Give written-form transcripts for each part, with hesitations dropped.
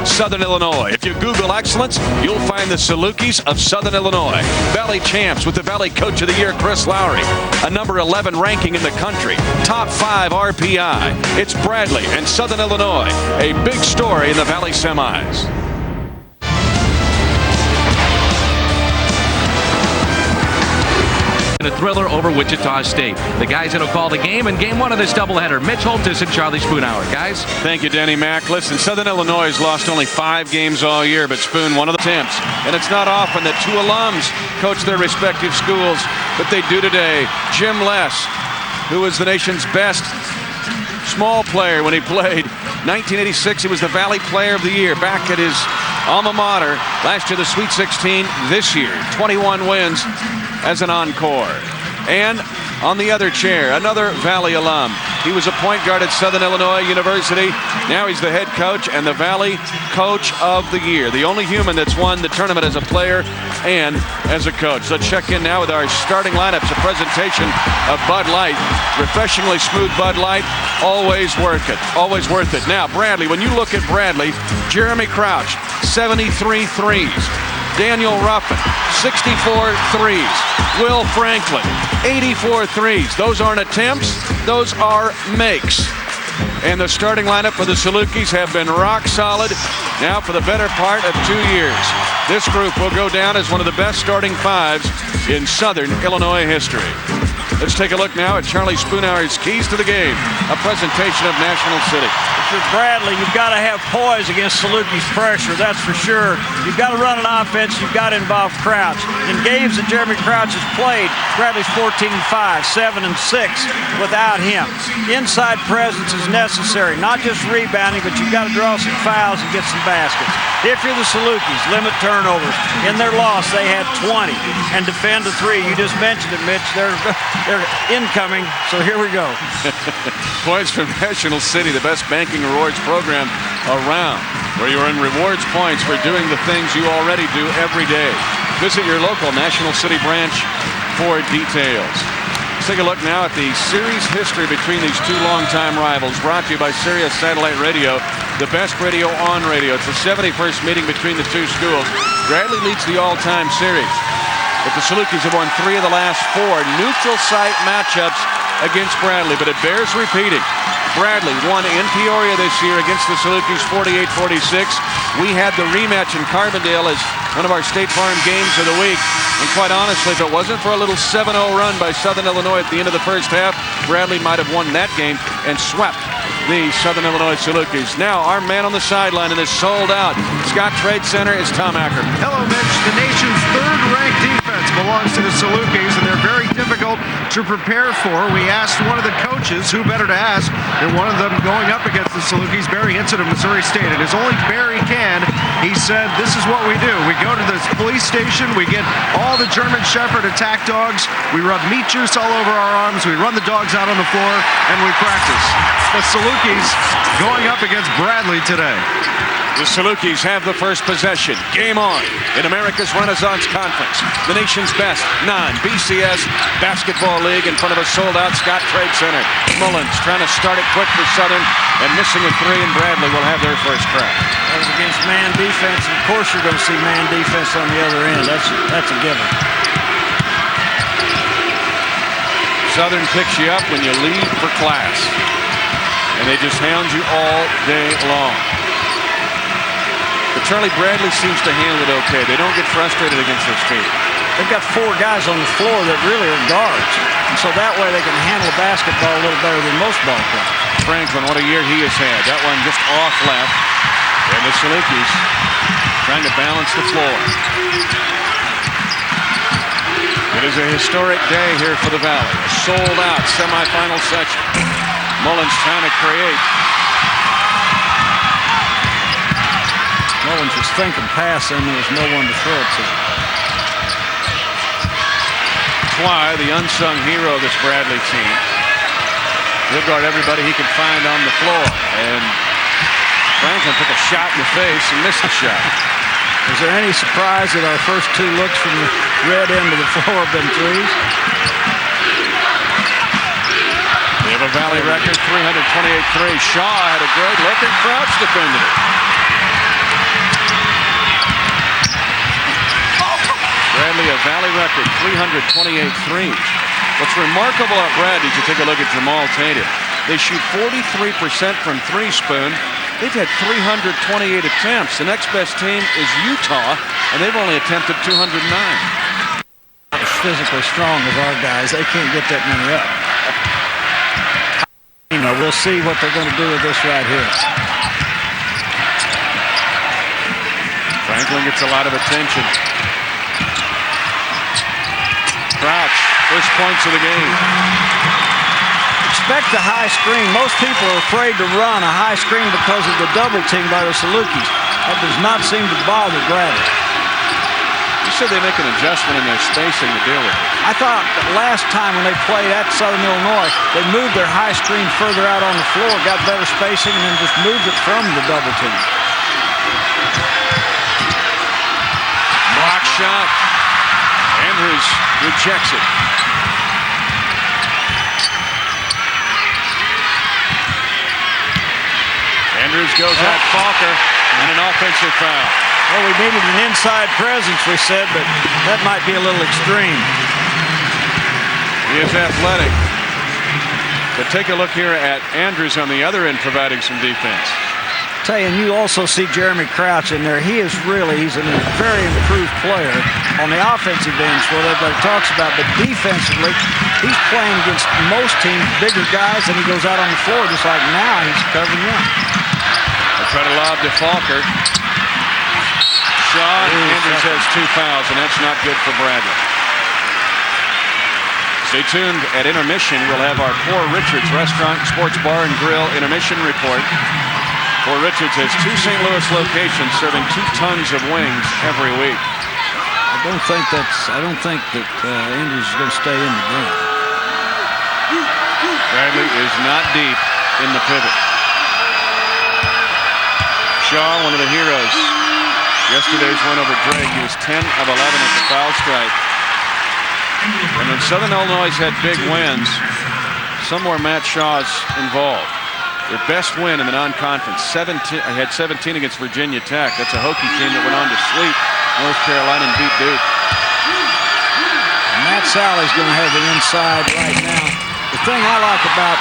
Southern Illinois. If you Google excellence, you'll find the Salukis of Southern Illinois. Valley champs with the Valley Coach of the Year, Chris Lowry. A number 11 ranking in the country. Top 5 RPI. It's Bradley and Southern Illinois. A big story in the Valley semis. A thriller over Wichita State. The guys that'll call the game in game 1 of this doubleheader. Mitch Holtis and Charlie Spoonhour. Guys. Thank you, Denny Mack. Listen, Southern Illinois has lost only 5 games all year, but Spoon, one of the attempts. And it's not often that 2 alums coach their respective schools, but they do today. Jim Less, who was the nation's best small player when he played. 1986, he was the Valley Player of the Year back at his alma mater. Last year, the Sweet 16. This year, 21 wins as an encore. And on the other chair, another Valley alum. He was a point guard at Southern Illinois University. Now he's the head coach and the Valley Coach of the Year. The only human that's won the tournament as a player and as a coach. Let's check in now with our starting lineups. A presentation of Bud Light. Refreshingly smooth Bud Light. Always worth it. Always worth it. Now, Bradley, when you look at Bradley, Jeremy Crouch, 73 threes. Daniel Ruffin, 64 threes. Will Franklin, 84 threes. Those aren't attempts, those are makes. And the starting lineup for the Salukis have been rock solid now for the better part of 2 years. This group will go down as one of the best starting 5s in Southern Illinois history. Let's take a look now at Charlie Spoonhour's keys to the game, a presentation of National City. For Bradley, you've got to have poise against Salukis' pressure, that's for sure. You've got to run an offense, you've got to involve Crouch. In games that Jeremy Crouch has played, Bradley's 14-5, 7-6 without him. Inside presence is necessary, not just rebounding, but you've got to draw some fouls and get some baskets. If you're the Salukis, limit turnovers. In their loss, they had 20. And defend a 3. You just mentioned it, Mitch. They're incoming, so here we go. Points from National City, the best banking rewards program around, where you earn rewards points for doing the things you already do every day. Visit your local National City branch for details. Let's take a look now at the series history between these 2 longtime rivals, brought to you by Sirius Satellite Radio, the best radio on radio. It's the 71st meeting between the 2 schools. Bradley leads the all-time series, but the Salukis have won 3 of the last 4 neutral site matchups against Bradley, but it bears repeating. Bradley won in Peoria this year against the Salukis 48-46. We had the rematch in Carbondale as one of our State Farm games of the week. And quite honestly, if it wasn't for a little 7-0 run by Southern Illinois at the end of the first half, Bradley might have won that game and swept the Southern Illinois Salukis. Now, our man on the sideline and is sold out. Scottrade Center is Tom Ackerman. Hello, Mitch. The nation's 3rd-ranked defense belongs to the Salukis, and they're very difficult to prepare for. We asked one of the coaches, who better to ask than one of them going up against the Salukis, Barry Hinson of Missouri State. And as only Barry can, he said, this is what we do. We go to the police station, we get all the German Shepherd attack dogs, we rub meat juice all over our arms, we run the dogs out on the floor, and we practice. The Salukis going up against Bradley today. The Salukis have the first possession. Game on in America's Renaissance Conference, the nation's best non-BCS basketball league, in front of a sold-out Scottrade Center. Mullins trying to start it quick for Southern and missing a 3, and Bradley will have their first crack. That was against man defense, and of course you're going to see man defense on the other end. That's a given. Southern picks you up when you leave for class, and they just hound you all day long. But Charlie, Bradley seems to handle it okay. They don't get frustrated against their speed. They've got 4 guys on the floor that really are guards. And so that way they can handle basketball a little better than most ball players. Franklin, what a year he has had. That one just off left. And the Salukis trying to balance the floor. It is a historic day here for the Valley. A sold-out semifinal section. Mullins trying to create. Mullins was thinking pass, and there was no one to throw it to. Why the unsung hero of this Bradley team. He'll guard everybody he can find on the floor. And Franklin took a shot in the face and missed the shot. Is there any surprise that our first 2 looks from the red end of the floor have been 3s? They have a Valley record, 328 threes. Shaw had a great look, and Crouch defended it. Valley record, 328 threes. What's remarkable about Bradley, you take a look at Jamal Tatum. They shoot 43% from three, Spoon. They've had 328 attempts. The next best team is Utah, and they've only attempted 209. As physically strong as our guys, they can't get that many up. You know, we'll see what they're going to do with this right here. Franklin gets a lot of attention. Crouch, first points of the game. Expect a high screen. Most people are afraid to run a high screen because of the double team by the Salukis. That does not seem to bother Bradley. You said they make an adjustment in their spacing to deal with it. I thought that last time when they played at Southern Illinois, they moved their high screen further out on the floor, got better spacing, and then just moved it from the double team. Block shot. Andrews rejects it. Andrews goes at Falker, and an offensive foul. Well, we needed an inside presence, we said, but that might be a little extreme. He is athletic. But take a look here at Andrews on the other end providing some defense. Tell you, and you also see Jeremy Crouch in there. He's a very improved player on the offensive end, what everybody talks about, but defensively, he's playing against most teams, bigger guys, and he goes out on the floor just like now he's covering them. They try to lob to Falker. Shaw, Andrews has 2 fouls, and that's not good for Bradley. Stay tuned. At intermission, we'll have our Poor Richards Restaurant, Sports Bar, and Grill intermission report. Poor Richards has 2 St. Louis locations serving 2 tons of wings every week. I don't think that Andrews is going to stay in the game. Bradley is not deep in the pivot. Shaw, one of the heroes. Yesterday's win over Drake. He was 10 of 11 at the foul stripe. And when Southern Illinois had big wins, somewhere Matt Shaw's involved. Their best win in the non-conference, had 17 against Virginia Tech. That's a Hokie team that went on to sweep North Carolina and beat Duke. And Matt Sally's going to have the inside right now. The thing I like about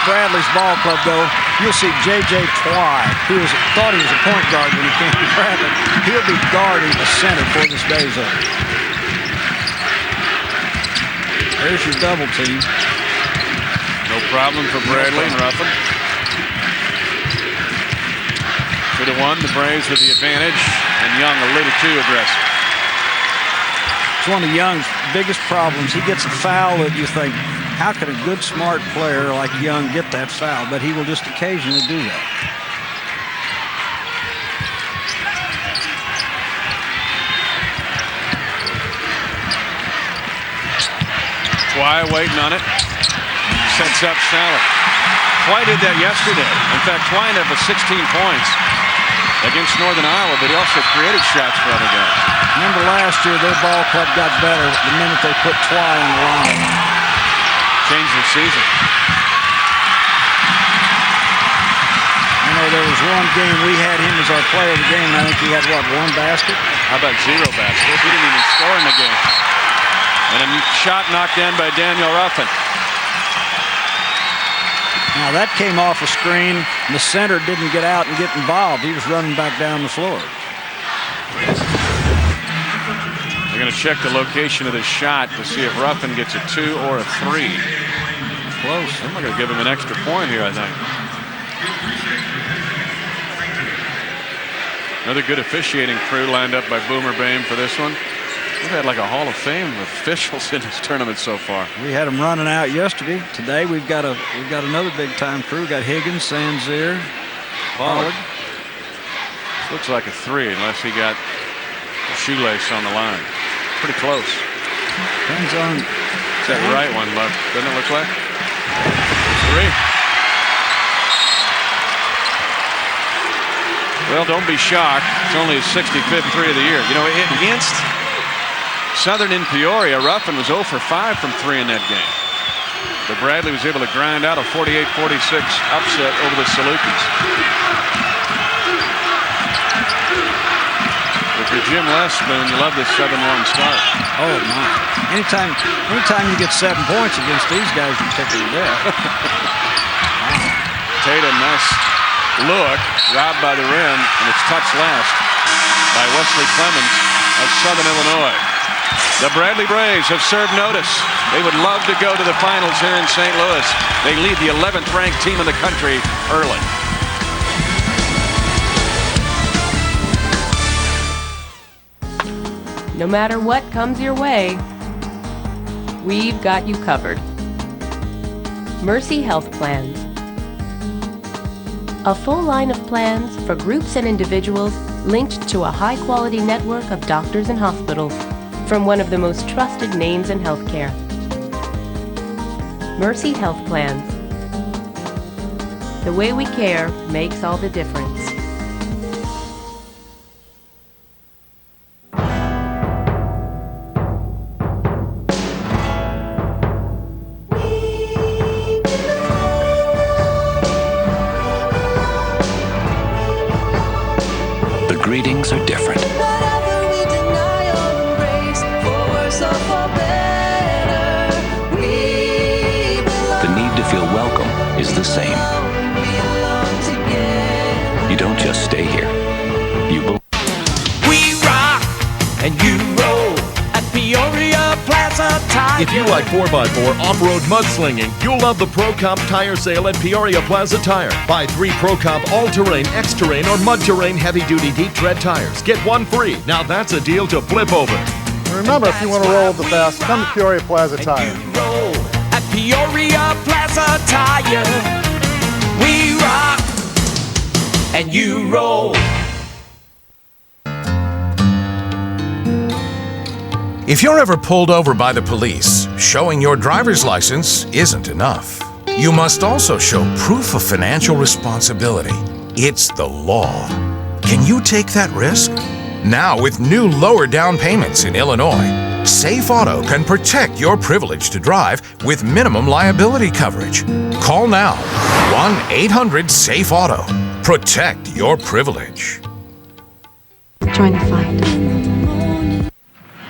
Bradley's ball club, though, you'll see J.J. Twy, who thought he was a point guard when he came to Bradley. He'll be guarding the center before this day's over. There's your double team. No problem for Bradley and Ruffin. 2-1, the Braves with the advantage, and Young a little too aggressive. It's one of Young's biggest problems. He gets a foul that you think, how can a good, smart player like Young get that foul? But he will just occasionally do that. Twy waiting on it. Sets up Saluk. Twy did that yesterday. In fact, Twy ended up with 16 points against Northern Iowa, but he also created shots for other guys. Remember last year, their ball club got better the minute they put Twy on the line. Changed the season. I know there was one game we had him as our player of the game, and I think he had, what, 1 basket? How about 0 baskets? He didn't even score in the game. And a shot knocked in by Daniel Ruffin. Now that came off a screen, and the center didn't get out and get involved. He was running back down the floor. They're going to check the location of this shot to see if Ruffin gets a 2 or a 3. Close. I'm going to give him an extra point here, I think. Another good officiating crew lined up by Boomer Boehm for this one. We've had like a Hall of Fame of officials in this tournament so far. We had them running out yesterday. Today we've got another big time crew. We've got Higgins, Sanzier, Pollard. Looks like a 3 unless he got a shoelace on the line. Pretty close. Depends on. It's that right one, look. Doesn't it look like? 3. Well, don't be shocked. It's only his 65th 3 of the year. You know, against Southern in Peoria, Ruffin was 0 for 5 from 3 in that game. But Bradley was able to grind out a 48-46 upset over the Salukis. With You're Jim Les, Spoon. You love this 7-1 start. Oh, my. Anytime you get 7 points against these guys, you're ticking to death. Tatum, nice look. Robbed by the rim, and it's touched last by Wesley Clemens of Southern Illinois. The Bradley Braves have served notice. They would love to go to the finals here in St. Louis. They lead the 11th ranked team in the country early. No matter what comes your way, we've got you covered. Mercy Health Plans. A full line of plans for groups and individuals linked to a high-quality network of doctors and hospitals from one of the most trusted names in healthcare. Mercy Health Plans. The way we care makes all the difference. Greetings are different. The need to feel welcome is the same. You don't just stay here. You belong. We rock and you roll at Peoria Plaza Tire. If you like 4x4 off-road mudslinging, you'll love the Pro Comp tire sale at Peoria Plaza Tire. Buy 3 Pro Comp all-terrain, X-terrain, or mud-terrain heavy-duty deep tread tires. Get 1 free. Now that's a deal to flip over. And remember, if you want to roll with the best, come to Peoria Plaza Tire. And you roll at Peoria Plaza Tire. We rock and you roll. If you're ever pulled over by the police, showing your driver's license isn't enough. You must also show proof of financial responsibility. It's the law. Can you take that risk? Now, with new lower down payments in Illinois, Safe Auto can protect your privilege to drive with minimum liability coverage. Call now, 1-800-SAFE-AUTO. Protect your privilege. Trying to find.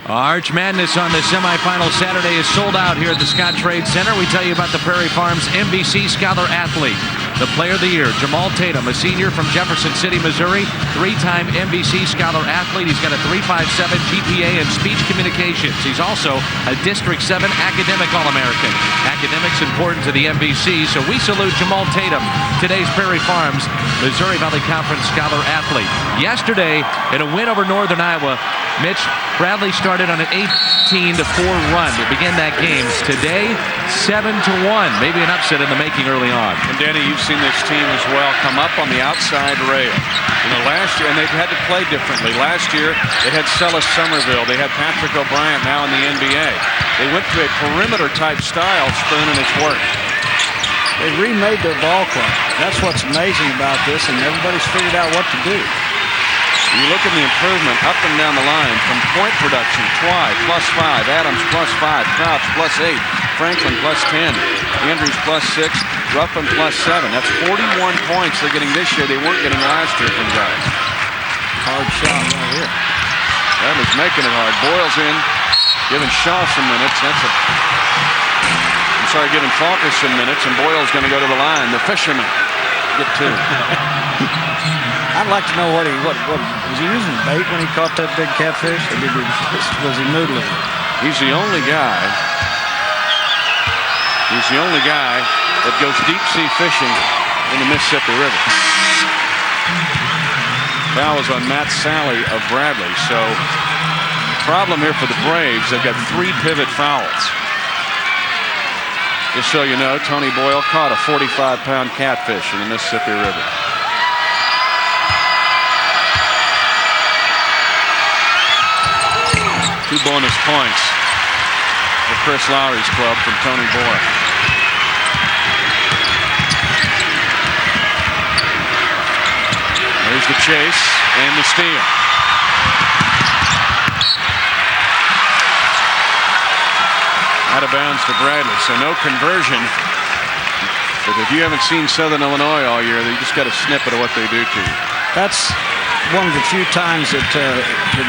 Arch Madness on the semifinal Saturday is sold out here at the Scottrade Center. We tell you about the Prairie Farms MVC Scholar Athlete. The Player of the Year, Jamal Tatum, a senior from Jefferson City, Missouri, 3-time MVC Scholar Athlete. He's got a 3.57 GPA in speech communications. He's also a District 7 Academic All-American. Academics important to the MVC, so we salute Jamal Tatum, today's Prairie Farms Missouri Valley Conference Scholar Athlete. Yesterday, in a win over Northern Iowa, Mitch Bradley started on an 18-4 run to begin that game. Today, 7-1. Maybe an upset in the making early on. And Danny, you've seen this team as well come up on the outside rail. You know, last year, and they've had to play differently. Last year, they had Celis Somerville. They had Patrick O'Brien now in the NBA. They went to a perimeter-type style, Spoon, and it's worked. They remade their ball club. That's what's amazing about this, and everybody's figured out what to do. You look at the improvement up and down the line from point production. Twy +5, Adams +5, Crouch +8, Franklin +10, Andrews +6, Ruffin +7. That's 41 points they're getting this year. They weren't getting last year from guys. Hard shot right here. Bradley's making it hard. Boyle's in, giving Shaw some minutes. Giving Falker some minutes, and Boyle's going to go to the line. The fisherman get 2. I'd like to know what was he using bait when he caught that big catfish, or was he noodling? He's the only guy that goes deep sea fishing in the Mississippi River. Foul is on Matt Sally of Bradley. So problem here for the Braves. They've got 3 pivot fouls. Just so you know, Tony Boyle caught a 45-pound catfish in the Mississippi River. Two bonus points for Chris Lowry's club from Tony Boyle. There's the chase and the steal. Out of bounds to Bradley, so no conversion. But if you haven't seen Southern Illinois all year, you just got a snippet of what they do to you. That's one of the few times that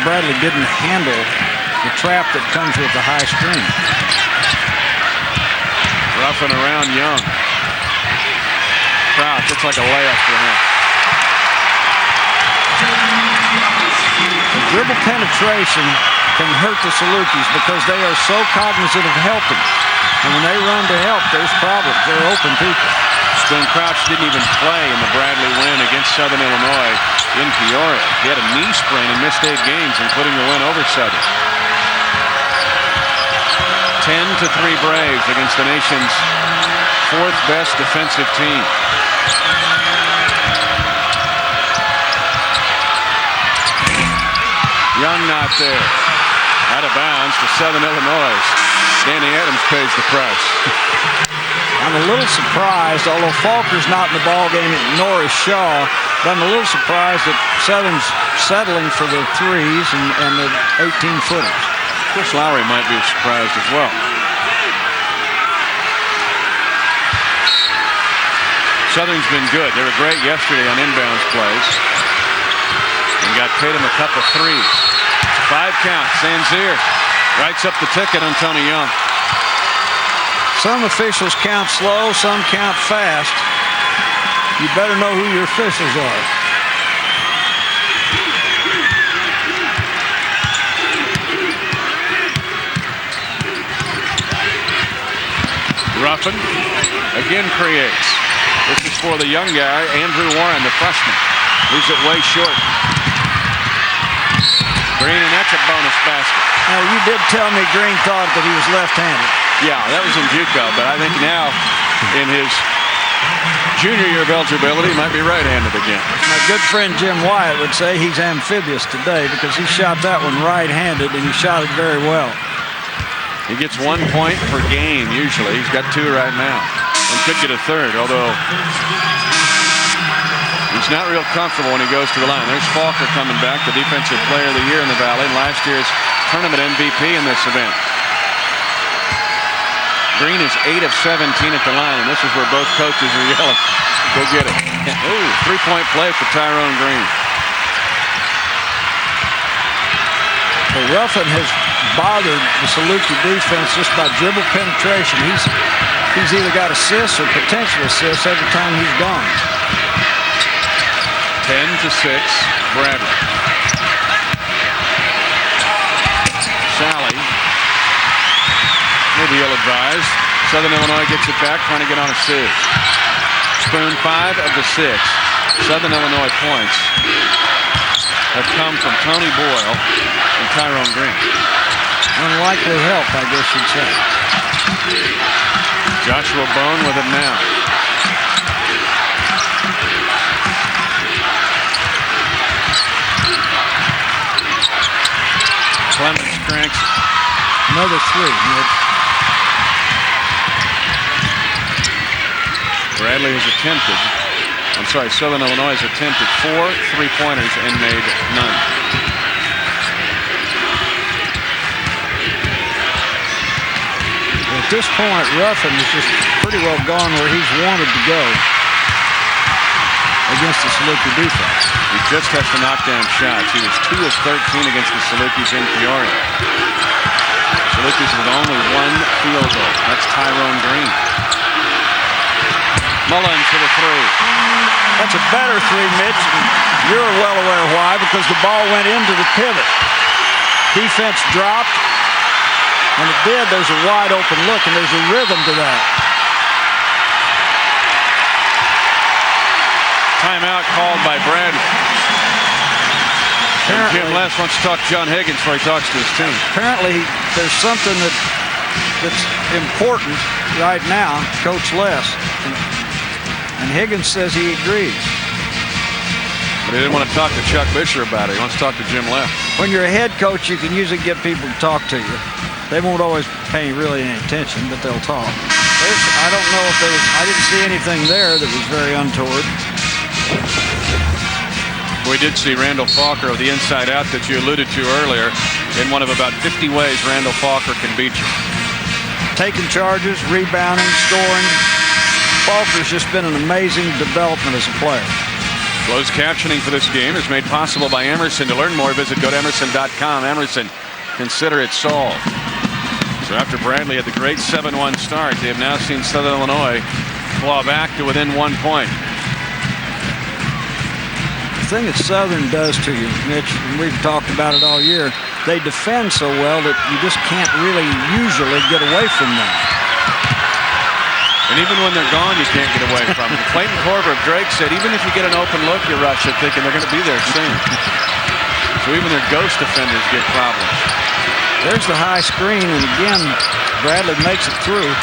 Bradley didn't handle the trap that comes with the high screen. Roughing around Young. Crouch, it's like a layup for him. The dribble penetration can hurt the Salukis because they are so cognizant of helping. And when they run to help, there's problems. They're open people. Spoon Crouch didn't even play in the Bradley win against Southern Illinois in Peoria. He had a knee sprain and missed 8 games, including the win over Southern. 10-3 Braves against the nation's 4th best defensive team. Young not there. Out of bounds to Southern Illinois. Danny Adams pays the price. I'm a little surprised, although Faulkner's not in the ballgame, nor is Shaw, but I'm a little surprised that Southern's settling for the threes and the 18-footers. Chris Lowry might be surprised as well. Southern's been good. They were great yesterday on inbounds plays. And got Tatum a couple threes. 5 count. Sanzier writes up the ticket on Tony Young. Some officials count slow, some count fast. You better know who your officials are. Ruffin again creates. This is for the young guy, Andrew Warren, the freshman. Leaves it way short. Green, and that's a bonus basket. Now, you did tell me Green thought that he was left-handed. Yeah, that was in JUCO, but I think now in his junior year of eligibility, he might be right-handed again. My good friend Jim Wyatt would say he's amphibious today because he shot that one right-handed, and he shot it very well. He gets 1 point per game usually. He's got 2 right now and could get a 3rd, although he's not real comfortable when he goes to the line. There's Faulkner coming back, the defensive player of the year in the Valley, last year's tournament MVP in this event. Green is 8 of 17 at the line, and this is where both coaches are yelling, go get it. Ooh, 3-point play for Tyrone Green. Well, Ruffin has bothered the Saluki defense just by dribble penetration. He's either got assists or potential assists every time he's gone. 10-6, Bradley. Sally, maybe ill-advised. Southern Illinois gets it back, trying to get on a sieve. Spoon 5 of the 6. Southern Illinois points have come from Tony Boyle and Tyrone Green. Unlikely help, I guess you'd say. Joshua Bone with it now. Clemens cranks another 3. Bradley has attempted, Southern Illinois has attempted 4 3-pointers and made none. At this point, Ruffin is just pretty well gone where he's wanted to go against the Saluki defense. He just has to knock down shots. He was 2 of 13 against the Salukis in Peoria. Salukis with only 1 field goal. That's Tyrone Green. Mullins for the 3. That's a better 3, Mitch. You're well aware why, because the ball went into the pivot. Defense dropped. When it did, there's a wide open look, and there's a rhythm to that. Timeout called by Bradley. And Jim Les wants to talk to John Higgins before he talks to his team. Apparently, there's something that's important right now, Coach Les. And Higgins says he agrees. But he didn't want to talk to Chuck Bisher about it. He wants to talk to Jim Les. When you're a head coach, you can usually get people to talk to you. They won't always pay really any attention, but they'll talk. I don't know if I didn't see anything there that was very untoward. We did see Randall Faulkner of the inside out that you alluded to earlier in one of about 50 ways Randall Faulkner can beat you. Taking charges, rebounding, scoring. Faulkner's just been an amazing development as a player. Closed captioning for this game is made possible by Emerson. To learn more, go to emerson.com. Emerson, consider it solved. So after Bradley had the great 7-1 start, they have now seen Southern Illinois claw back to within 1 point. The thing that Southern does to you, Mitch, and we've talked about it all year, they defend so well that you just can't really usually get away from them. And even when they're gone, you can't get away from them. Clayton Korver of Drake said, even if you get an open look, you rush it thinking they're going to be there soon. So even their ghost defenders get problems. There's the high screen, and again, Bradley makes it through.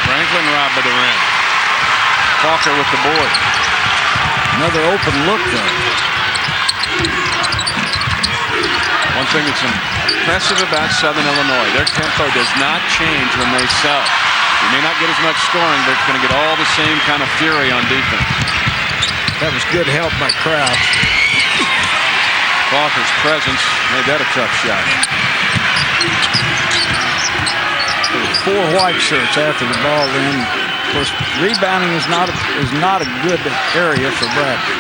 Franklin robbed by the rim. Falker with the board. Another open look, though. One thing that's impressive about Southern Illinois, their tempo does not change when they sell. You may not get as much scoring, but it's going to get all the same kind of fury on defense. That was good help by Crouch. Falker's presence made that a tough shot. There were 4 white shirts after the ball then. Of course, rebounding is not a good area for Bradley.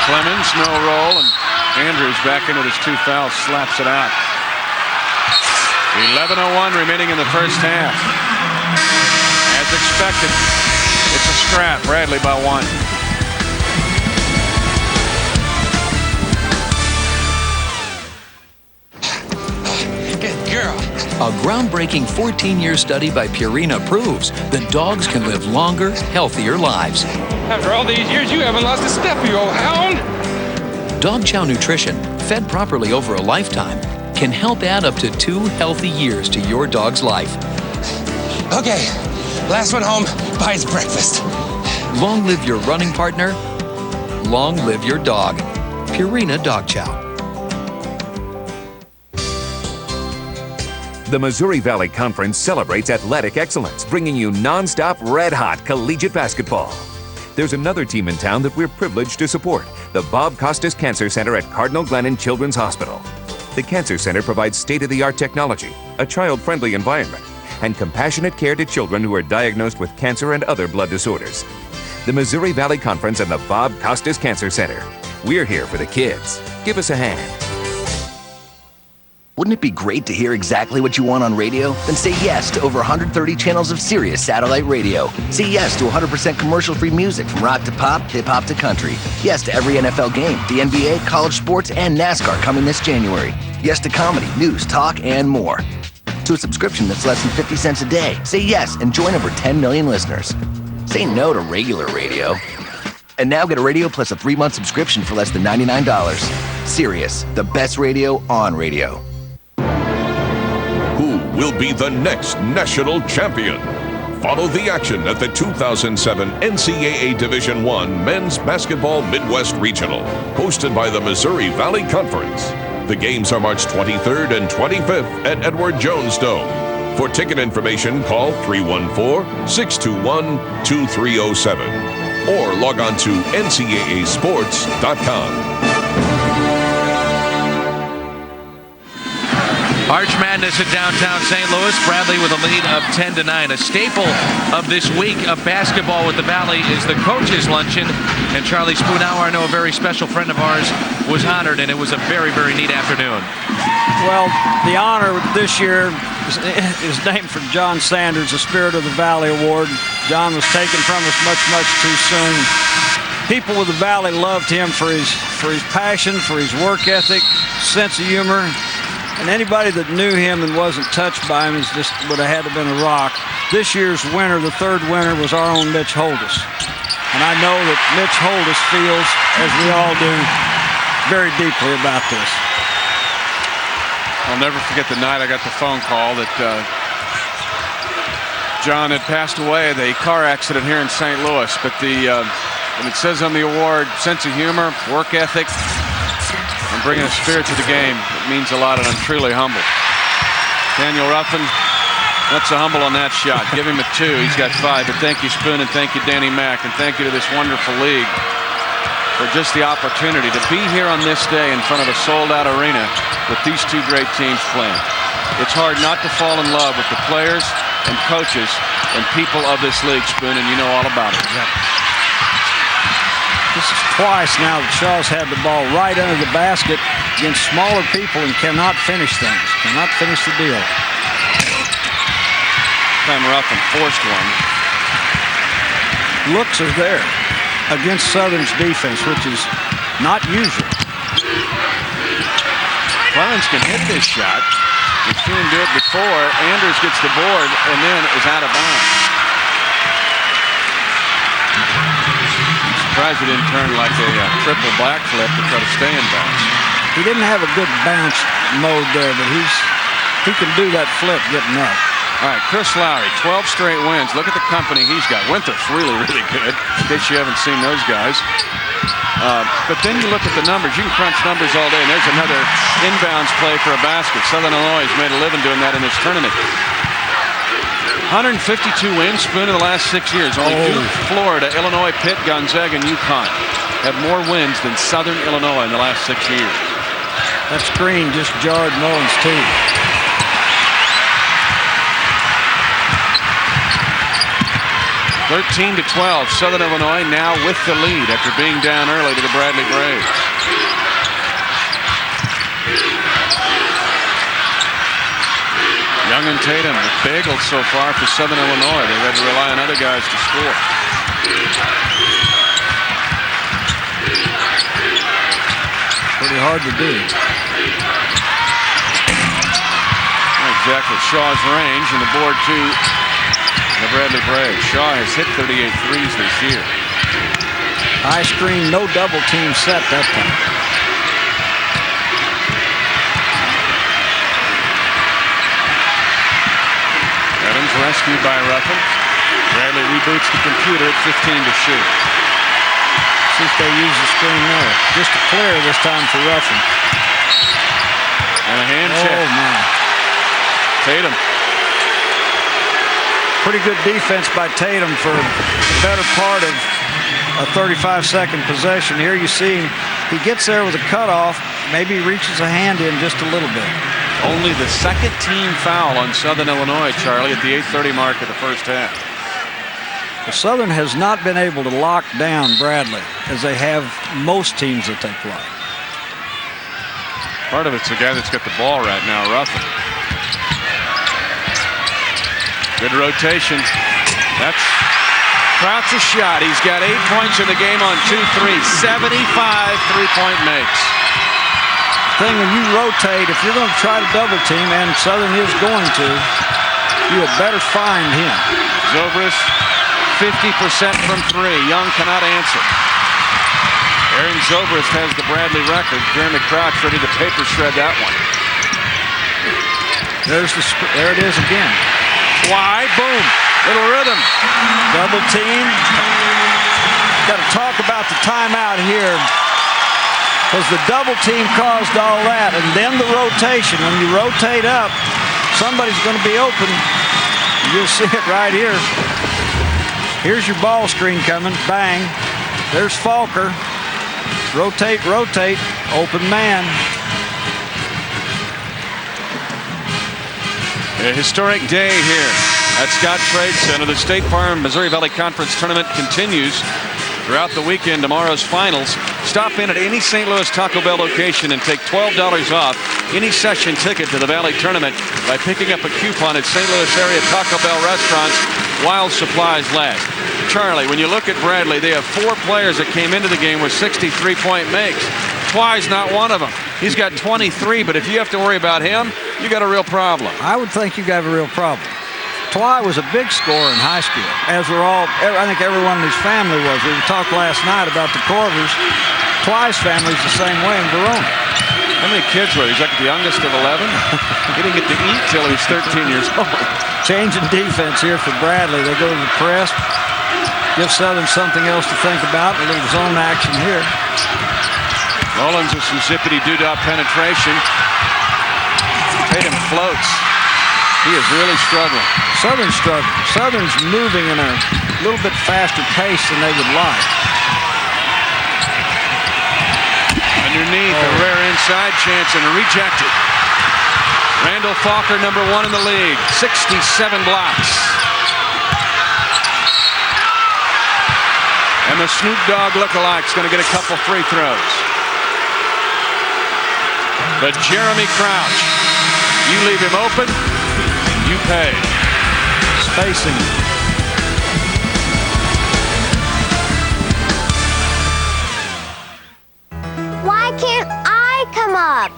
Clemens, no roll, and Andrews back into his 2 fouls, slaps it out. 11:01 remaining in the first half. As expected, it's a scrap. Bradley by 1. Good girl. A groundbreaking 14-year study by Purina proves that dogs can live longer, healthier lives. After all these years, you haven't lost a step, you old hound. Dog Chow Nutrition, fed properly over a lifetime, can help add up to 2 healthy years to your dog's life. Okay, last one home buys breakfast. Long live your running partner. Long live your dog. Purina Dog Chow. The Missouri Valley Conference celebrates athletic excellence, bringing you non-stop red-hot collegiate basketball. There's another team in town that we're privileged to support, the Bob Costas Cancer Center at Cardinal Glennon Children's Hospital. The Cancer Center provides state-of-the-art technology, a child-friendly environment, and compassionate care to children who are diagnosed with cancer and other blood disorders. The Missouri Valley Conference and the Bob Costas Cancer Center. We're here for the kids. Give us a hand. Wouldn't it be great to hear exactly what you want on radio? Then say yes to over 130 channels of Sirius satellite radio. Say yes to 100% commercial-free music from rock to pop, hip-hop to country. Yes to every NFL game, the NBA, college sports, and NASCAR coming this January. Yes to comedy, news, talk, and more. To a subscription that's less than 50 cents a day. Say yes and join over 10 million listeners. Say no to regular radio. And now get a radio plus a 3-month subscription for less than $99. Sirius, the best radio on radio. Who will be the next national champion? Follow the action at the 2007 NCAA Division I Men's Basketball Midwest Regional, hosted by the Missouri Valley Conference. The games are March 23rd and 25th at Edward Jones Dome. For ticket information, call 314-621-2307 or log on to ncaasports.com. Arch Madness at downtown St. Louis. Bradley with a lead of 10-9. A staple of this week of basketball with the Valley is the coaches' luncheon. And Charlie Spoonauer, I know a very special friend of ours, was honored, and it was a very, very neat afternoon. Well, the honor this year is named for John Sanders, the Spirit of the Valley Award. John was taken from us much, much too soon. People with the Valley loved him for his passion, for his work ethic, sense of humor. And anybody that knew him and wasn't touched by him would have had to have been a rock. This year's winner, the third winner, was our own Mitch Holdis. And I know that Mitch Holdis feels, as we all do, very deeply about this. I'll never forget the night I got the phone call that John had passed away, the car accident here in St. Louis. But when it says on the award, sense of humor, work ethic, and bringing a spirit to the game, it means a lot, and I'm truly humbled. Daniel Ruffin, not so humble on that shot. Give him a 2. He's got 5. But thank you, Spoon, and thank you, Danny Mack, and thank you to this wonderful league for just the opportunity to be here on this day in front of a sold-out arena with these two great teams playing. It's hard not to fall in love with the players and coaches and people of this league, Spoon, and you know all about it. Yeah. This is twice now that Shaw's had the ball right under the basket against smaller people and cannot finish things, cannot finish the deal. Time Ruffin forced one. Looks are there against Southern's defense, which is not usual. Clemens can hit this shot. We've seen him do it before. Anders gets the board and then is out of bounds. I'm surprised he didn't turn like a triple backflip to try to stay in bounds. He didn't have a good bounce mode there, but he can do that flip getting up. All right, Chris Lowry, 12 straight wins. Look at the company he's got. Winthrop's really, really good, in case you haven't seen those guys. But then you look at the numbers. You can crunch numbers all day, and there's another inbounds play for a basket. Southern Illinois has made a living doing that in this tournament. 152 wins, Spoon, in the last 6 years. Only Duke, Florida, Illinois, Pitt, Gonzaga, and UConn have more wins than Southern Illinois in the last 6 years. That screen just jarred Mullins, too. 13-12, Southern Illinois now with the lead after being down early to the Bradley Braves. Young and Tatum with bagels so far for Southern Illinois. They've had to rely on other guys to score. Pretty hard to do. Not exactly Shaw's range, and the board to the Bradley Braves. Shaw has hit 38 threes this year. High screen, no double team set that time. Adams rescued by Ruffin. Bradley reboots the computer at 15 to shoot. See if they use the screen there. Just a clear this time for Ruffin. And a hand check. Oh, my. Tatum. Pretty good defense by Tatum for the better part of a 35-second possession. Here you see him. He gets there with a cutoff. Maybe he reaches a hand in just a little bit. Only the second team foul on Southern Illinois, Charlie, at the 8:30 mark of the first half. The Southern has not been able to lock down Bradley as they have most teams that they play. Part of it's the guy that's got the ball right now, Ruffin. Good rotation. That's Crouch's shot. He's got 8 points in the game on 2 threes. 75 three-point makes. Thing when you rotate, if you're going to try to double team, and Southern is going to, you had better find him. Zobrist, 50% from 3. Young cannot answer. Aaron Zobrist has the Bradley record. Jeremy Crouch ready to paper shred that one. There it is again. Why? Boom. Little rhythm. Double team. Got to talk about the timeout here, because the double team caused all that, and then the rotation. When you rotate up, somebody's going to be open. You'll see it right here. Here's your ball screen coming. Bang. There's Falker. Rotate, rotate. Open man. A historic day here at Scottrade Center. The State Farm Missouri Valley Conference Tournament continues throughout the weekend. Tomorrow's finals. Stop in at any St. Louis Taco Bell location and take $12 off any session ticket to the Valley Tournament by picking up a coupon at St. Louis area Taco Bell restaurants while supplies last. Charlie, when you look at Bradley, they have 4 players that came into the game with 60 three-point makes. Twy's not one of them. He's got 23, but if you have to worry about him, you got a real problem. I would think you got a real problem. Twy was a big scorer in high school, as were all, I think everyone in his family was. We talked last night about the Corvers. Twy's family's the same way in Verona. How many kids were he? He's like the youngest of 11. He didn't get to eat till he was 13 years old. Changing defense here for Bradley. They go to the press. Give Southern something else to think about. A little zone action here. Mullins with some zippity-doo-dah penetration. Tatum floats. He is really struggling. Southern's struggling. Southern's moving in a little bit faster pace than they would like. Underneath, a rare inside chance and rejected. Randall Falker, number 1 in the league, 67 blocks. And the Snoop Dogg lookalike's going to get a couple free throws. But Jeremy Crouch, you leave him open, you pay. Spacing. Why can't I come up?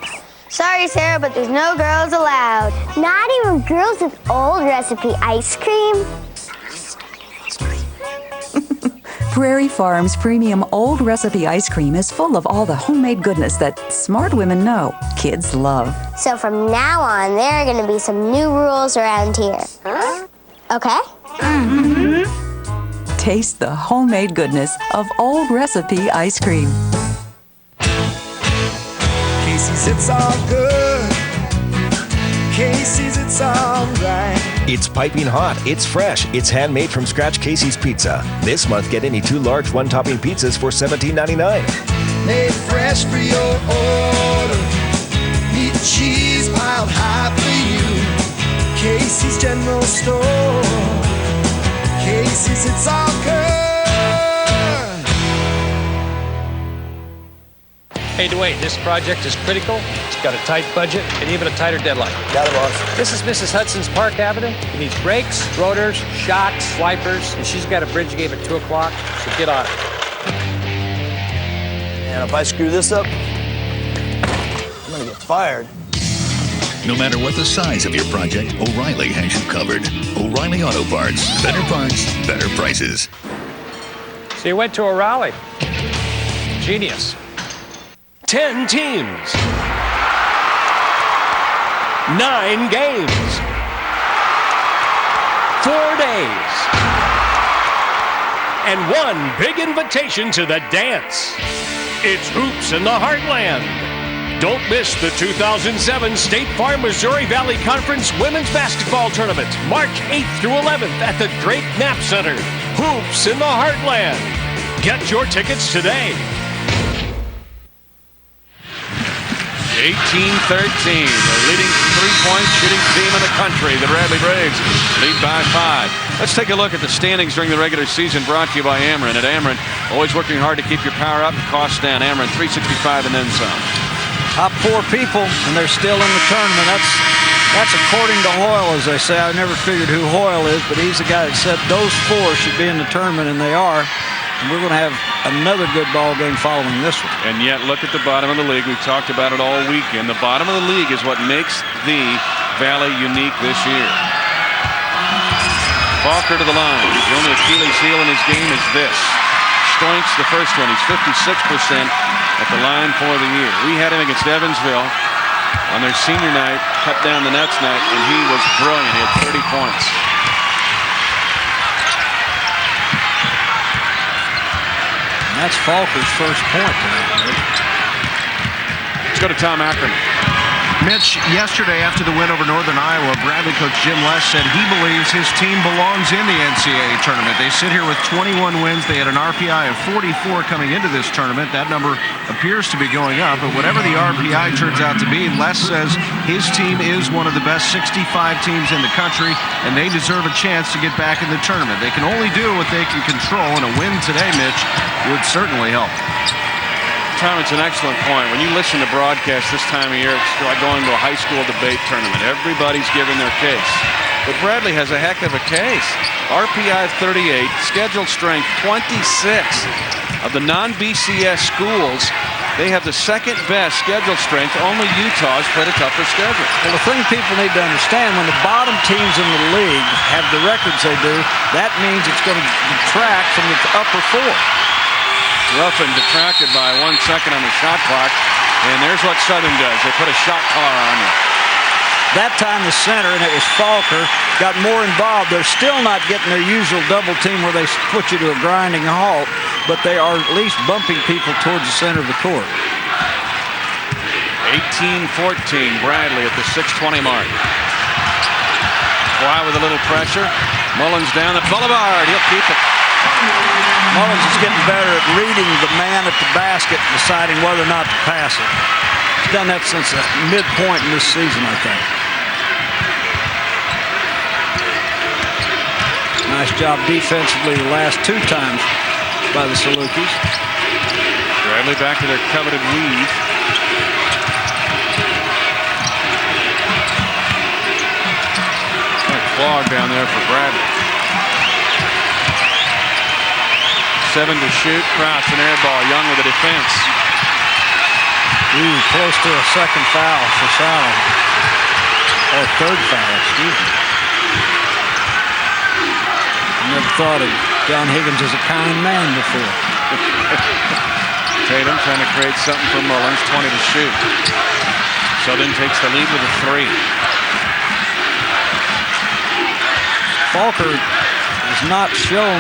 Sorry, Sarah, but there's no girls allowed. Not even girls with old recipe ice cream? Prairie Farms Premium Old Recipe Ice Cream is full of all the homemade goodness that smart women know kids love. So from now on, there are going to be some new rules around here. Okay? Mm-hmm. Taste the homemade goodness of Old Recipe Ice Cream. Casey's, it's all good. Casey's, it's all right. It's piping hot, it's fresh, it's handmade from scratch Casey's Pizza. This month, get any 2 large 1-topping pizzas for $17.99. Made fresh for your order. Meat and cheese piled high for you. Casey's General Store. Casey's, it's all good. Hey, Dwayne, this project is critical. It's got a tight budget and even a tighter deadline. Got it, boss. This is Mrs. Hudson's Park Avenue. It needs brakes, rotors, shocks, wipers, and she's got a bridge gate at 2 o'clock, so get on it. And if I screw this up, I'm gonna get fired. No matter what the size of your project, O'Reilly has you covered. O'Reilly Auto Parts. Better parts, better prices. So you went to a rally. Genius. 10 teams. 9 games. 4 days. And 1 big invitation to the dance. It's Hoops in the Heartland. Don't miss the 2007 State Farm Missouri Valley Conference Women's Basketball Tournament, March 8th through 11th at the Drake Knapp Center. Hoops in the Heartland. Get your tickets today. 18-13, the leading three-point shooting team in the country. The Bradley Braves lead by 5. Let's take a look at the standings during the regular season, brought to you by Ameren. At Ameren, always working hard to keep your power up and costs down. Ameren 365 and then some. Top 4 people, and they're still in the tournament. That's according to Hoyle, as they say. I never figured who Hoyle is, but he's the guy that said those 4 should be in the tournament, and they are. And we're going to have another good ball game following this one. And yet, look at the bottom of the league. We've talked about it all weekend. The bottom of the league is what makes the Valley unique this year. Falker to the line. The only Achilles heel in his game is this. Stoinks, the first one. He's 56% at the line for the year. We had him against Evansville on their senior night, cut down the next night, and he was brilliant. He had 30 points. That's Falker's first point. Let's go to Tom Ackerman. Mitch, yesterday after the win over Northern Iowa, Bradley coach Jim Les said he believes his team belongs in the NCAA tournament. They sit here with 21 wins. They had an RPI of 44 coming into this tournament. That number appears to be going up, but whatever the RPI turns out to be, Les says his team is one of the best 65 teams in the country, and they deserve a chance to get back in the tournament. They can only do what they can control, and a win today, Mitch, would certainly help. Tom, it's an excellent point. When you listen to broadcasts this time of year, it's like going to a high school debate tournament. Everybody's giving their case. But Bradley has a heck of a case. RPI 38, scheduled strength 26. Of the non-BCS schools, they have the second best scheduled strength. Only Utah's played a tougher schedule. Well, the thing people need to understand, when the bottom teams in the league have the records they do, that means it's going to detract from the upper 4. Ruffin detracted by 1 second on the shot clock, and there's what Southern does. They put a shot collar on you. That time the center, and it was Falker, got more involved. They're still not getting their usual double team where they put you to a grinding halt, but they are at least bumping people towards the center of the court. 18-14, Bradley at the 6:20 mark. Kawhi with a little pressure. Mullins down the boulevard. He'll keep it. Mullins is getting better at reading the man at the basket and deciding whether or not to pass it. He's done that since the midpoint in this season, I think. Nice job defensively the last 2 times by the Salukis. Bradley back to their coveted weave. Clog down there for Bradley. 7 to shoot. Crouch, an air ball. Young with the defense. Ooh, close to a second foul for Sally. Or third foul, excuse me. I never thought of John Higgins as a kind man before. Tatum trying to create something for Mullins. 20 to shoot. Southern takes the lead with a 3. Falker has not shown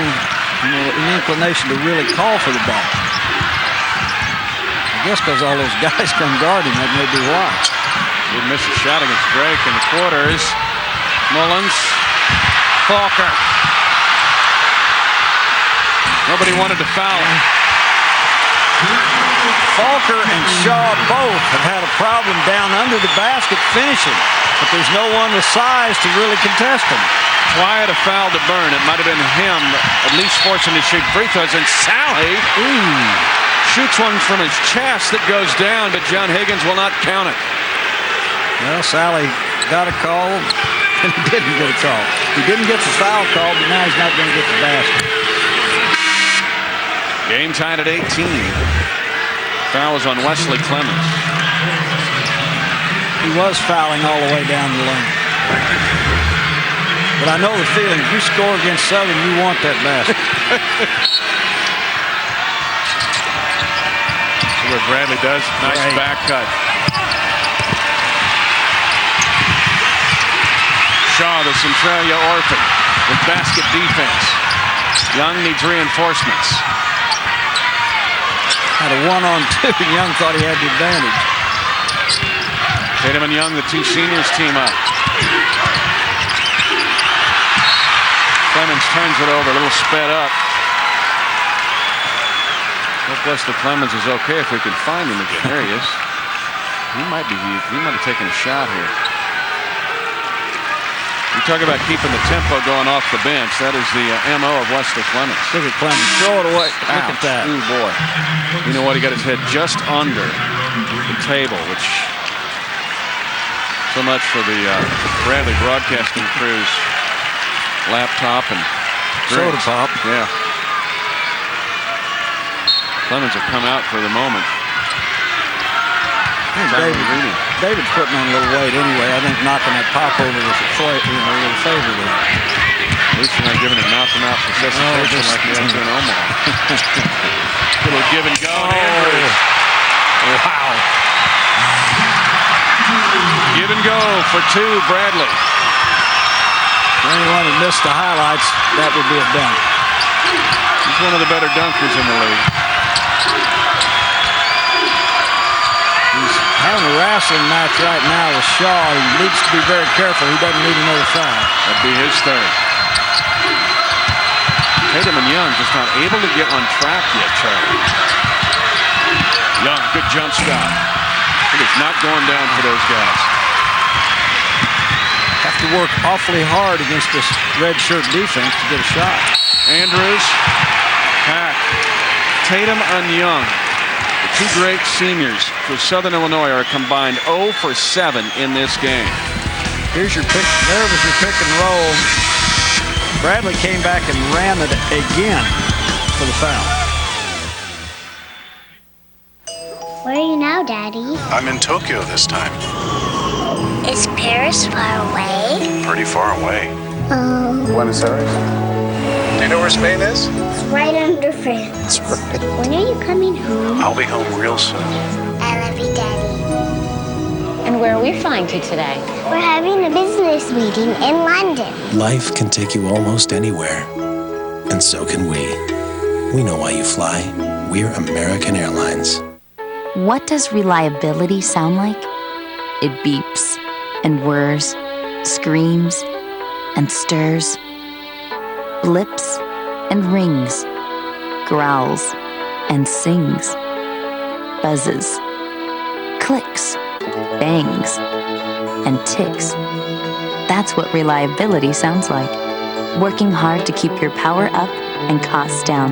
an inclination to really call for the ball. I guess because all those guys come guard him, that may be why. Did miss a shot against Drake in the quarters. Mullins, Falker. Nobody wanted to foul him. Falker and Shaw both have had a problem down under the basket finishing, but there's no one with size to really contest him. Wyatt a foul to burn. It might have been him at least forcing to shoot free throws. And Sally shoots one from his chest that goes down, but John Higgins will not count it. Well, Sally got a call and he didn't get a call. He didn't get the foul call, but now he's not going to get the basket. Game tied at 18. Foul was on Wesley Clemens. He was fouling all the way down the lane. But I know the feeling. If you score against Southern, you want that basket. See what Bradley does. Nice back cut. Shaw, the Centralia orphan, with basket defense. Young needs reinforcements. Had a 1-on-2. Young thought he had the advantage. Tatum and Young, the 2 seniors, team up. Clemens turns it over, a little sped up. Hope Wesley Clemens is okay if we can find him again. There he is. He might have taken a shot here. You talk about keeping the tempo going off the bench. That is the MO of Wesley Clemens. Look at Clemens. Throw it away. Look at that. Ooh, boy. You know what? He got his head just under the table, which so much for the Bradley broadcasting crew's laptop and soda pop. Yeah. Clemens will come out for the moment. David's putting on a little weight anyway. I think knocking that pop over was a little favor with him. At least you're not giving him mouth-to-mouth resuscitation like you had to in Omaha. Little give and go. Wow. Give and go for 2, Bradley. For anyone who missed the highlights, that would be a dunk. He's one of the better dunkers in the league. He's having a wrestling match right now with Shaw. He needs to be very careful. He doesn't need another foul. That'd be his 3rd. Tatum and Young just not able to get on track yet, Charlie. Young, good jump shot. It is not going down for those guys. Have to work awfully hard against this red shirt defense to get a shot. Andrews, Hack, Tatum and Young, the 2 great seniors for Southern Illinois, are combined 0 for 7 in this game. Here's your pick. There was your pick and roll. Bradley came back and ran it again for the foul. Where are you now, Daddy? I'm in Tokyo this time. Is Paris far away? Pretty far away. Buenos Aires. Do you know where Spain is? It's right under France. That's right. When are you coming home? I'll be home real soon. I love you, Daddy. And where are we flying to today? We're having a business meeting in London. Life can take you almost anywhere. And so can we. We know why you fly. We're American Airlines. What does reliability sound like? It beeps and whirs, screams and stirs, blips and rings, growls and sings, buzzes, clicks, bangs, and ticks. That's what reliability sounds like. Working hard to keep your power up and costs down.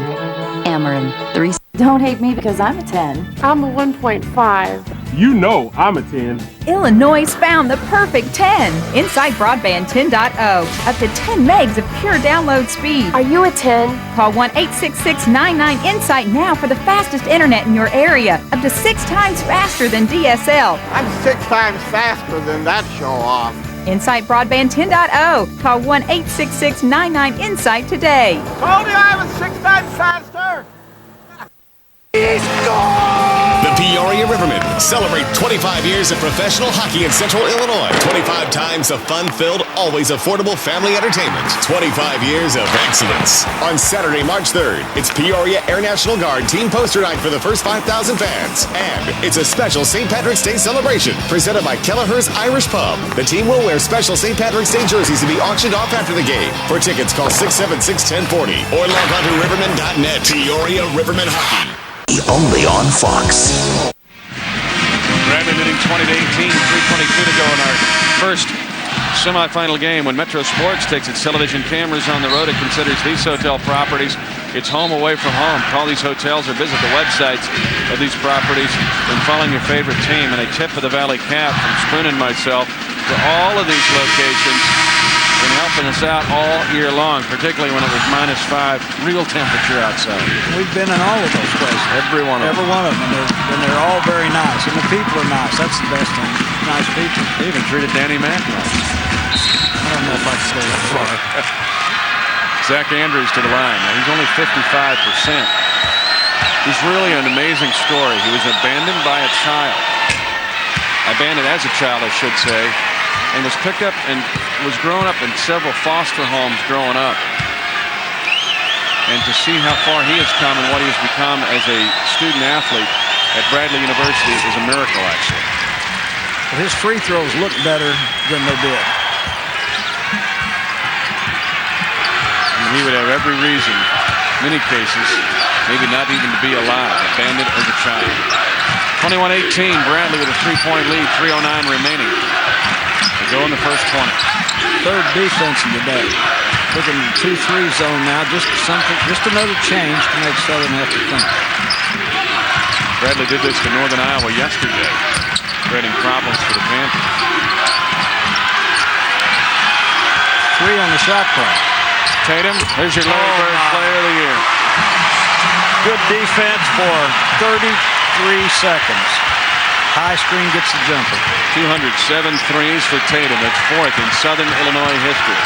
Ameren 3. Don't hate me because I'm a 10. I'm a 1.5. You know I'm a 10. Illinois found the perfect 10. Insight Broadband 10.0. Up to 10 megs of pure download speed. Are you a 10? Call 1-866-99-INSIGHT now for the fastest internet in your area. Up to 6 times faster than DSL. I'm 6 times faster than that show-off. Insight Broadband 10.0. Call 1-866-99-INSIGHT today. Told you I was 6 times faster. He scored! The Peoria Rivermen celebrate 25 years of professional hockey in Central Illinois. 25 times of fun-filled, always affordable family entertainment. 25 years of excellence. On Saturday, March 3rd, it's Peoria Air National Guard team poster night for the first 5,000 fans. And it's a special St. Patrick's Day celebration presented by Kelleher's Irish Pub. The team will wear special St. Patrick's Day jerseys to be auctioned off after the game. For tickets, call 676-1040 or log on to rivermen.net. Peoria Rivermen Hockey. Only on Fox. Bradley leading 20-18, 3:22 to go in our first semifinal game. When Metro Sports takes its television cameras on the road, it considers these hotel properties its home away from home. Call these hotels or visit the websites of these properties and following your favorite team. And a tip of the Valley Cap from Spoon and myself to all of these locations and helping us out all year long, particularly when it was -5, real temperature outside. We've been in all of those places. Every one of them. Every one of them. And they're all very nice. And the people are nice. That's the best thing. Nice people. They even treated Danny Mack nice. I don't know if I can go that far. Zach Andrews to the line. Now, he's only 55%. He's really an amazing story. He was abandoned by a child. Abandoned as a child, I should say. And was picked up and was grown up in several foster homes growing up. And to see how far he has come and what he has become as a student athlete at Bradley University is a miracle, actually. But his free throws look better than they did. And he would have every reason, many cases, maybe not even to be alive, abandoned as a child. 21-18, Bradley with a 3-point lead, 3:09 remaining. Go in the first 20. Third defense of the day. Looking at the 2-3 zone now. Just another change to make Southern have to think. Bradley did this to Northern Iowa yesterday, creating problems for the Panthers. 3 on the shot clock. Tatum, there's your Larry Bird Player of the Year. Good defense for 33 seconds. High screen gets the jumper. 207 threes for Tatum. That's 4th in Southern Illinois history.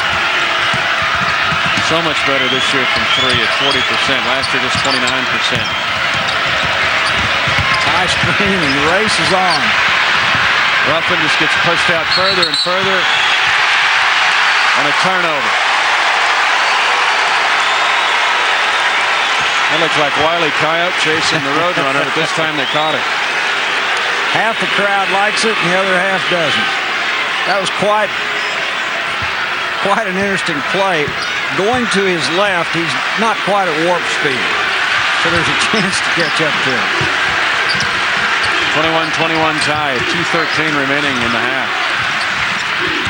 So much better this year from 3 at 40%. Last year just 29%. High screen and the race is on. Ruffin just gets pushed out further and further. And a turnover. That looks like Wile E. Coyote chasing the Roadrunner, but this time they caught him. Half the crowd likes it and the other half doesn't. That was quite an interesting play. Going to his left, he's not quite at warp speed. So there's a chance to catch up to him. 21-21 tie, 2:13 remaining in the half.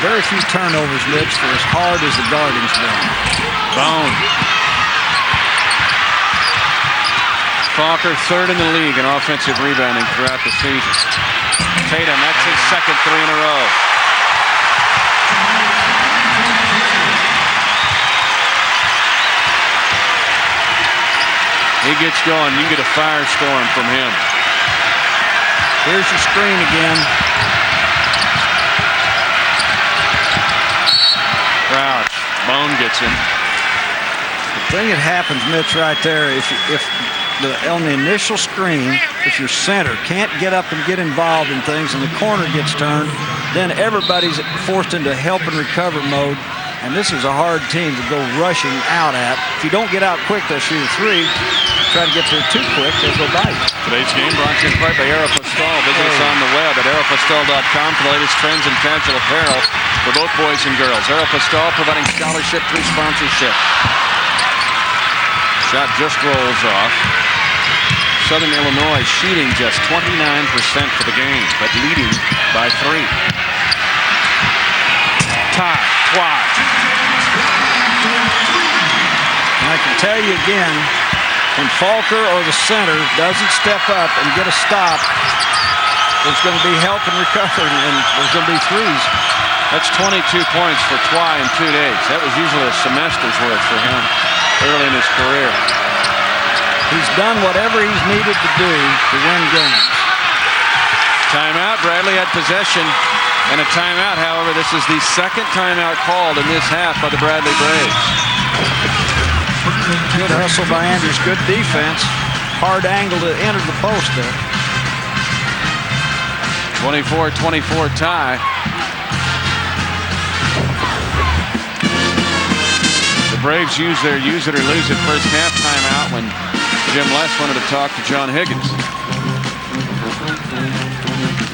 Very few turnovers, Mitch, for as hard as the guarding's been. Bone. Falker, 3rd in the league in offensive rebounding throughout the season. Tatum, that's his second 3 in a row. He gets going. You get a firestorm from him. Here's your screen again. Crouch. Bone gets him. The thing that happens, Mitch, right there, on the initial screen, if your center can't get up and get involved in things and the corner gets turned, then everybody's forced into help and recover mode. And this is a hard team to go rushing out at. If you don't get out quick, they'll shoot a 3. Try to get there too quick, they'll go by you. Today's game brought to you in part by Aeropostale. Visit us on the web at aeropostale.com for the latest trends in casual apparel for both boys and girls. Aeropostale providing scholarship through sponsorship. Shot just rolls off. Southern Illinois shooting just 29% for the game, but leading by 3. Tie, Twy. And I can tell you again, when Falker or the center doesn't step up and get a stop, there's going to be help and recovery, and there's going to be threes. That's 22 points for Twy in 2 days. That was usually a semester's worth for him early in his career. He's done whatever he's needed to do to win games. Timeout. Bradley had possession and a timeout. However, this is the second timeout called in this half by the Bradley Braves. Good hustle by Andrews. Good defense. Hard angle to enter the post there. 24-24 tie. The Braves use their use it or lose it first half timeout when Jim Les wanted to talk to John Higgins.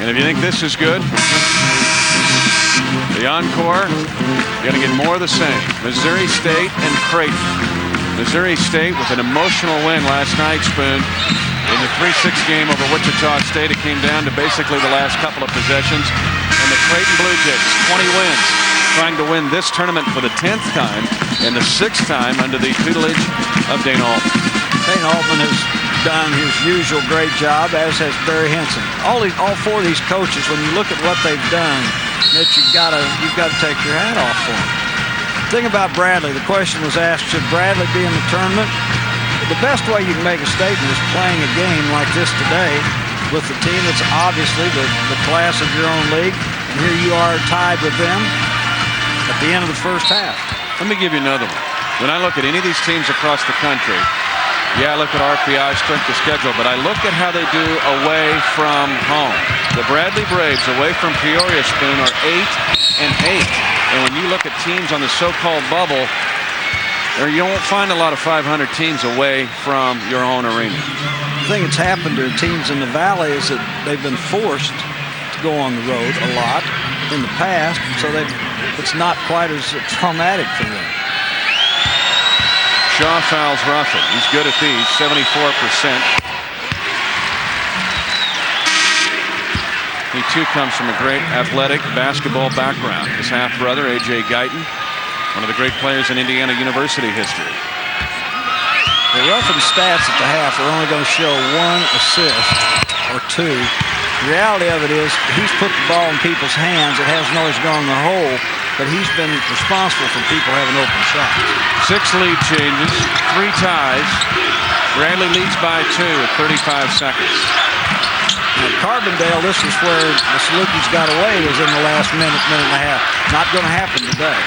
And if you think this is good, the encore, you got to get more of the same. Missouri State and Creighton. Missouri State with an emotional win last night, Spoon. In the 3-6 game over Wichita State, it came down to basically the last couple of possessions. And the Creighton Blue Jays, 20 wins, trying to win this tournament for the 10th time and the 6th time under the tutelage of Dane Altman. Dane Altman has done his usual great job, as has Barry Henson. All 4 of these coaches, when you look at what they've done, Mitch, you've got to take your hat off for them. The thing about Bradley, the question was asked, should Bradley be in the tournament? The best way you can make a statement is playing a game like this today with the team that's obviously the class of your own league. And here you are tied with them at the end of the first half. Let me give you another one. When I look at any of these teams across the country, yeah, I look at RPI, strength of schedule, but I look at how they do away from home. The Bradley Braves away from Peoria, Spoon, are 8-8. And when you look at teams on the so-called bubble, you won't find a lot of 500 teams away from your own arena. The thing that's happened to teams in the Valley is that they've been forced to go on the road a lot in the past, so it's not quite as traumatic for them. Shaw fouls Ruffin. He's good at these, 74%. He too comes from a great athletic basketball background. His half-brother, A.J. Guyton, one of the great players in Indiana University history. The Ruffin stats at the half are only going to show 1 assist or 2. The reality of it is he's put the ball in people's hands. It hasn't always gone in the hole, but he's been responsible for people having open shots. 6 lead changes, 3 ties. Bradley leads by 2 at 35 seconds. Now, Carbondale, this is where the Salukis got away, was in the last minute and a half. Not going to happen today.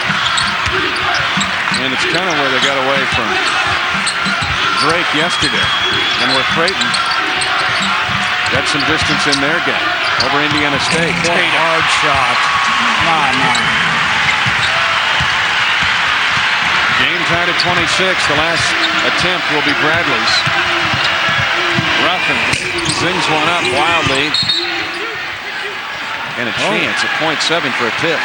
And it's kind of where they got away from Drake yesterday, and where Creighton got some distance in their game over Indiana State. What a hard shot. My. Game tied at 26. The last attempt will be Bradley's. Ruffin zings one up wildly. And a chance at .7 for a tip.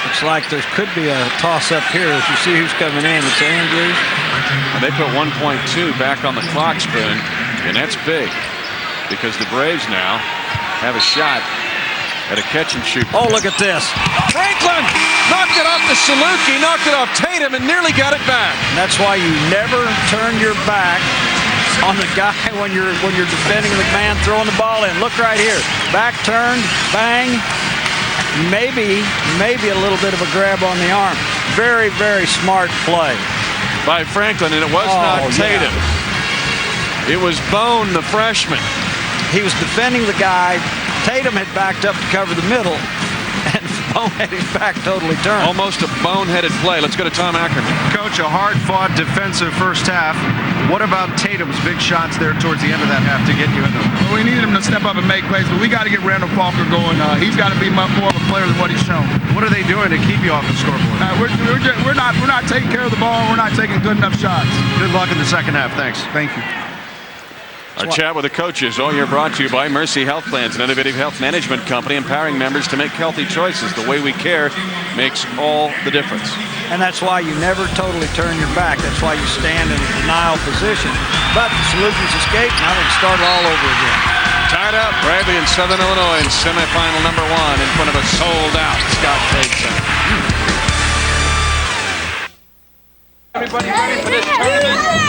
Looks like there could be a toss-up here. As you see who's coming in, it's Andrews. And they put 1.2 back on the clock, Spoon, and that's big because the Braves now have a shot at a catch and shoot. Oh, look at this. Franklin knocked it off the Saluki, knocked it off Tatum, and nearly got it back. And that's why you never turn your back on the guy when you're defending the man throwing the ball in. Look right here. Back turned, bang. Maybe a little bit of a grab on the arm. Very, very smart play by Franklin, and it was not Tatum. Yeah. It was Bone, the freshman. He was defending the guy. Tatum had backed up to cover the middle, and Bone had his back totally turned. Almost a boneheaded play. Let's go to Tom Ackerman. Coach, a hard-fought defensive first half. What about Tatum's big shots there towards the end of that half to get you in there? Well, we needed him to step up and make plays, but we got to get Randall Falker going. He's got to be more of a player than what he's shown. What are they doing to keep you off the scoreboard? We're not taking care of the ball. We're not taking good enough shots. Good luck in the second half. Thanks. Thank you. Our chat with the coaches all year brought to you by Mercy Health Plans, an innovative health management company empowering members to make healthy choices. The way we care makes all the difference. And that's why you never totally turn your back. That's why you stand in a denial position. But the Salukis escaped. Now they can start all over again. Tied up, Bradley in Southern Illinois in semifinal number 1 in front of a sold-out Scottrade Center. Everybody ready for this tournament?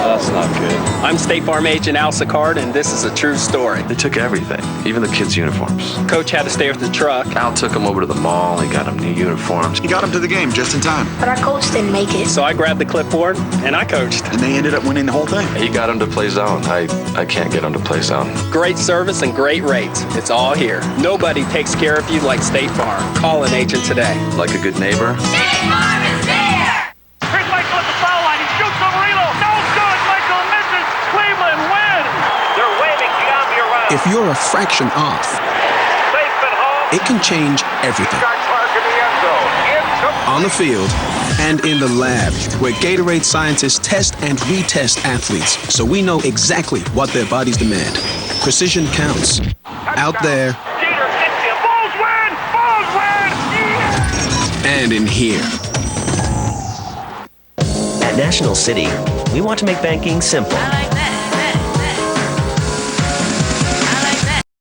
That's not good. I'm State Farm agent Al Sicard, and this is a true story. They took everything, even the kids' uniforms. Coach had to stay with the truck. Al took them over to the mall. He got them new uniforms. He got them to the game just in time. But our coach didn't make it. So I grabbed the clipboard, and I coached. And they ended up winning the whole thing. He got them to play zone. I can't get them to play zone. Great service and great rates. It's all here. Nobody takes care of you like State Farm. Call an agent today. Like a good neighbor. State Farm is there! Here's Michael at the foul line. He shoots over Relo. No good. Michael misses. Cleveland wins. They're waving beyond your round. If you're a fraction off, it can change everything. On the field and in the lab, where Gatorade scientists test and retest athletes so we know exactly what their bodies demand. Precision counts. Out there. Bulls win! Bulls win! And in here. At National City, we want to make banking simple.